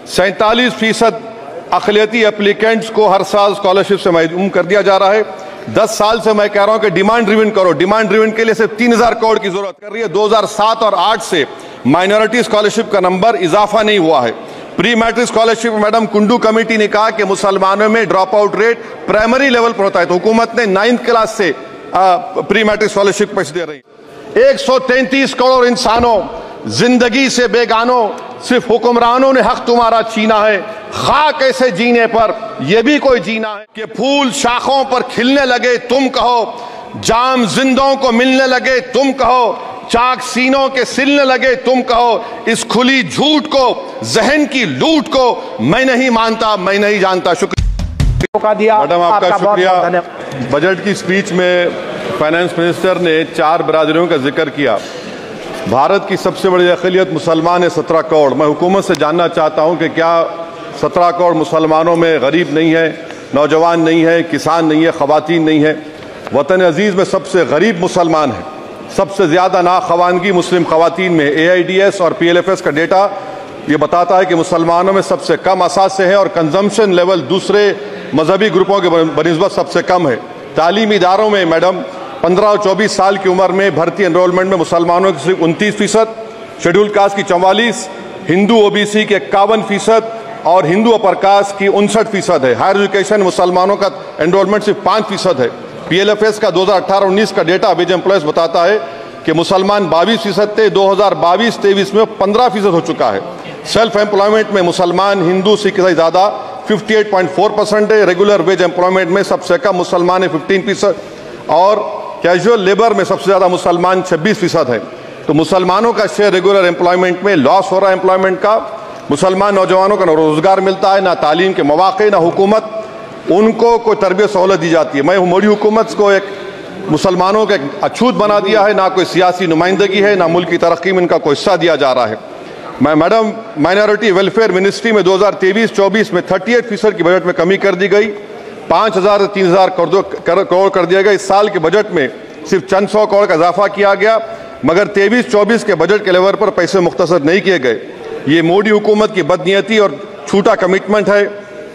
47% اقلیتی اپلیکینٹس کو ہر سال اسکالرشپ سے محروم کر دیا جا رہا ہے۔ 10 سال سے میں کہہ رہا ہوں کہ ڈیمانڈ ڈریون کرو، ڈیمانڈ ڈریون کے لیے صرف 3000 کروڑ کی ضرورت کر رہی ہے۔ 2007 اور 8 سے مائنورٹی اسکالرشپ کا نمبر اضافہ نہیں ہوا ہے۔ Pre matric scholarship madam Kundu committee نے کہا کہ مسلمانوں میں drop out rate primary level پر ہوتا ہے، تو حکومت نے 9th کلاس سے پری میٹرک اسکالرشپ پیسے دے رہی ہے۔ 133 کروڑ انسانوں زندگی سے بیگانوں، صرف حکمرانوں نے حق تمہارا چھینا ہے، خاک ایسے جینے پر یہ بھی کوئی جینا ہے کہ پھول شاخوں پر کھلنے لگے تم کہو، جام زندوں کو ملنے لگے تم کہو، چاک سینوں کے سلنے لگے تم کہو، اس کھلی جھوٹ کو، ذہن کی لوٹ کو میں نہیں مانتا، میں نہیں جانتا۔ شکریہ میڈم، آپ کا شکریہ۔ بجٹ کی سپیچ میں فائنانس منسٹر نے 4 برادریوں کا ذکر کیا۔ بھارت کی سب سے بڑی اقلیت مسلمان ہے 17 کروڑ۔ میں حکومت سے جاننا چاہتا ہوں کہ کیا 17 کروڑ مسلمانوں میں غریب نہیں ہے، نوجوان نہیں ہے، کسان نہیں ہے، خواتین نہیں ہے؟ وطن عزیز میں سب سے غریب مسلمان ہیں، سب سے زیادہ ناخوانگی مسلم خواتین میں۔ AIDS اور PLFS کا ڈیٹا یہ بتاتا ہے کہ مسلمانوں میں سب سے کم اثاثے ہیں اور کنزمپشن لیول دوسرے مذہبی گروپوں کے بنسبت سب سے کم ہے۔ تعلیمی اداروں میں میڈم 15 اور 24 سال کی عمر میں بھرتی انرولمنٹ میں مسلمانوں کی صرف 29%، شیڈول کاسٹ کی 44%، ہندو OBC کے 51% اور ہندو اپر کاسٹ کی 59% ہے۔ ہائر ایجوکیشن مسلمانوں کا انرولمنٹ صرف 5% ہے۔ PLFS کا 2018-19 کا ڈیٹا ویج امپلائز بتاتا ہے کہ مسلمان 22% تھے، 2022-23 میں 15% ہو چکا ہے۔ سیلف امپلائمنٹ میں مسلمان ہندو سکھ سے زیادہ 58.4% ہے۔ ریگولر ویج امپلائمنٹ میں سب سے کم مسلمان ہے 15% اور کیجول لیبر میں سب سے زیادہ مسلمان 26% ہے۔ تو مسلمانوں کا شیئر ریگولر امپلائمنٹ میں لاس ہو رہا ہے امپلائمنٹ کا۔ مسلمان نوجوانوں کا نہ روزگار ملتا ہے، نہ تعلیم کے مواقع، نہ حکومت ان کو کوئی تربیت سہولت دی جاتی ہے۔ میں موڈی حکومت کو ایک مسلمانوں کا اچھوت بنا دیا ہے، نہ کوئی سیاسی نمائندگی ہے، نہ ملک کی ترقی میں ان کا کوئی حصہ دیا جا رہا ہے۔ میں میڈم مائنورٹی ویلفیئر منسٹری میں 2023-24 میں 38% کی بجٹ میں کمی کر دی گئی، 5000 سے 3000 کروڑ کر دیا گیا۔ اس سال کے بجٹ میں صرف چند سو کروڑ کا اضافہ کیا گیا، مگر 23-24 کے بجٹ کے لیول پر پیسے مختصر نہیں کیے گئے۔ یہ موڈی حکومت کی بدنیتی اور جھوٹا کمٹمنٹ ہے،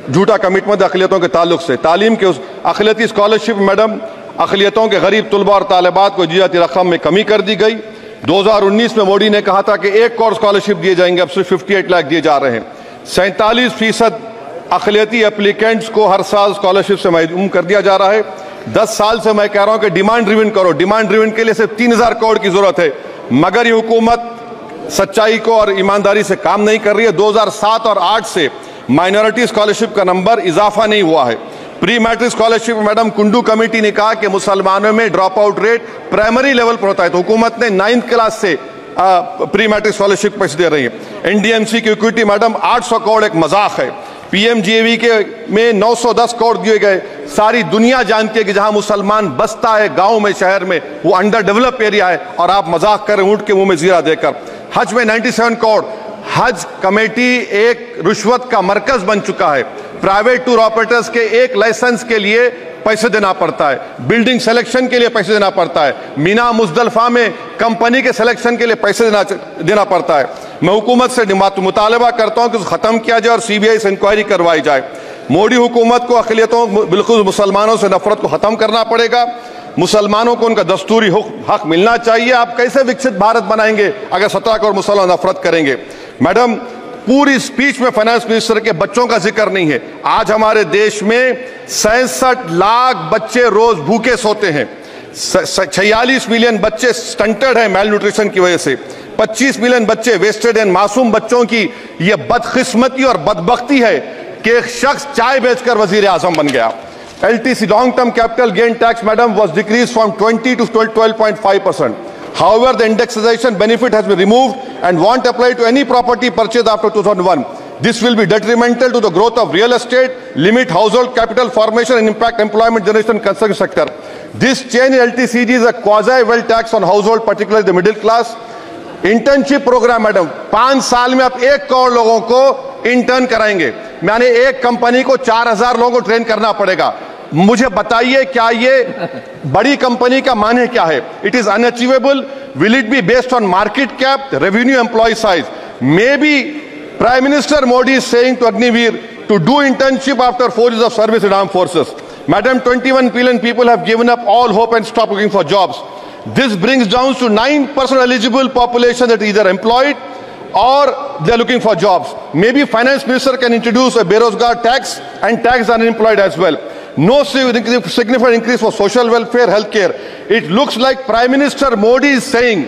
جھوٹا کمٹمنٹ اقلیتوں کے تعلق سے۔ تعلیم کے اقلیتی اسکالرشپ میڈم اقلیتوں کے غریب طلباء اور طالبات کو جاتی رقم میں کمی کر دی گئی۔ 2019 میں موڈی نے کہا تھا کہ 1 کروڑ اسکالرشپ دیے جائیں گے، اب صرف 58 لاکھ دیے جا رہے ہیں۔ 47% اقلیتی اپلیکینٹس کو ہر سال اسکالرشپ سے محروم کر دیا جا رہا ہے۔ 10 سال سے میں کہہ رہا ہوں کہ ڈیمانڈ ڈریون کرو، ڈیمانڈ ڈریون کے لیے صرف 3000 کروڑ کی ضرورت ہے، مگر یہ حکومت سچائی کو اور ایمانداری سے کام نہیں کر رہی ہے۔ 2007 اور 8 سے مائنورٹی اسکالرشپ کا نمبر اضافہ نہیں ہوا ہے۔ Pre matric scholarship madam Kundu committee نے کہا کہ مسلمانوں میں drop out rate primary level پر ہوتا ہے، تو حکومت نے 9th کلاس سے پری میٹرک اسکالرشپ پیسے دے رہی ہے۔ NDMC کی اکویٹی میڈم 800 کروڑ ایک مذاق ہے۔ PMGAV میں 910 کروڑ دیے گئے۔ ساری دنیا جانتی ہے کہ جہاں مسلمان بستا ہے گاؤں میں، شہر میں، وہ انڈر ڈیولپ ایریا ہے، اور آپ مذاق کریں اونٹ کے منہ میں زیرہ دے کر۔ حج میں 97 کروڑ۔ حج کمیٹی ایک رشوت کا مرکز بن چکا ہے۔ پرائیویٹ ٹور آپریٹرز کے ایک لائسنس کے لیے پیسے دینا پڑتا ہے، بلڈنگ سلیکشن کے لیے پیسے دینا پڑتا ہے، مینا مزدلفہ میں کمپنی کے سلیکشن کے لیے پیسے دینا پڑتا ہے۔ میں حکومت سے مطالبہ کرتا ہوں کہ ختم کیا جائے اور CBI سے انکوائری کروائی جائے۔ موڈی حکومت کو اقلیتوں بالخصوص مسلمانوں سے نفرت کو ختم کرنا پڑے گا۔ مسلمانوں کو ان کا دستوری حق ملنا چاہیے۔ آپ کیسے وکست بھارت بنائیں گے اگر 17 کروڑ مسلمان نفرت کریں گے؟ میڈم پوری سپیچ میں فائنانس منسٹر کے بچوں کا ذکر نہیں ہے۔ آج ہمارے دیش میں 66 لاکھ بچے روز بھوکے سوتے ہیں، 46 ملین بچے سٹنٹڈ ہیں میل نیوٹریشن کی وجہ سے، 25 ملین بچے ویسٹڈ ہیں۔ معصوم بچوں کی یہ بدقسمتی اور بدبختی ہے کہ ایک شخص چائے بیچ کر وزیر اعظم بن گیا۔ LTC long term capital gain tax madam was decreased from 20 to 12.5%. However, the indexation benefit has been removed and won't apply to any property purchased after 2001. This will be detrimental to the growth of real estate, limit household capital formation and impact employment generation in construction sector. This change in LTCG is a quasi-wealth tax on household, particularly the middle class. Internship programme madam 5 سال میں آپ 1 کروڑ لوگوں کو intern کرائیں گے، یعنی ایک company کو 4000 لوگوں کو ٹرین کرنا پڑے گا۔ مجھے بتائیے کیا یہ بڑی کمپنی کا معنی کیا ہے؟ It is unachievable. Will it be based on market cap, revenue, employee size? Maybe Prime Minister Modi is saying to Agniveer to do internship after 4 years of service in armed forces. Madam, 21 million people have given up all hope and stopped looking for jobs. This brings down to 9% eligible population that is either employed or they are looking for jobs. Maybe Finance Minister can introduce a Berozgar tax and tax the unemployed as well. No significant increase for social welfare, healthcare. It looks like Prime Minister Modi is saying,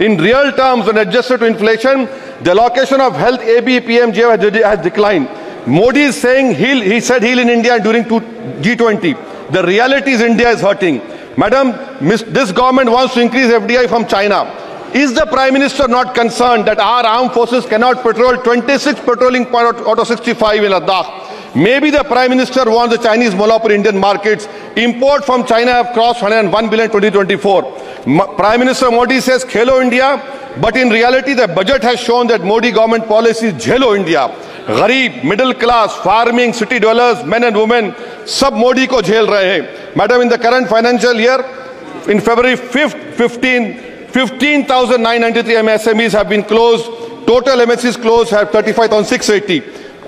In real terms, when adjusted to inflation, the allocation of health ABPMJ has declined. Modi is saying he said heal in India during G20. The reality is India is hurting. Madam, this government wants to increase FDI from China. Is the Prime Minister not concerned that our armed forces cannot patrol 26 patrolling points out of 65 in Ladakh? Maybe the Prime Minister wants the Chinese monopoly Indian markets. Import from China have crossed 101 billion in 2024. Prime Minister Modi says Khelo India, but in reality the budget has shown that Modi government policy is Jhelo India. Gharib, middle class, farming, city dwellers, men and women, sab Modi ko jhel rahe hain. Madam, in the current financial year, in February 5th, 15,993 MSMEs have been closed. Total MSCs closed have 35,680.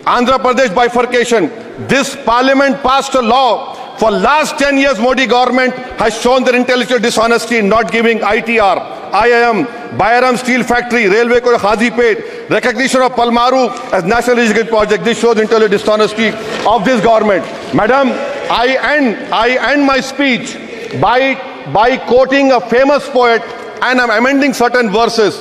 Andhra Pradesh bifurcation. This parliament passed a law. For last 10 years, Modi government has shown their intellectual dishonesty in not giving ITR, IIM, Bayaram Steel Factory, Railway Corridor Khazipet, recognition of Palmaru as National Irrigation Project. This shows intellectual dishonesty of this government. Madam, I end my speech by quoting a famous poet, and I'm amending certain verses.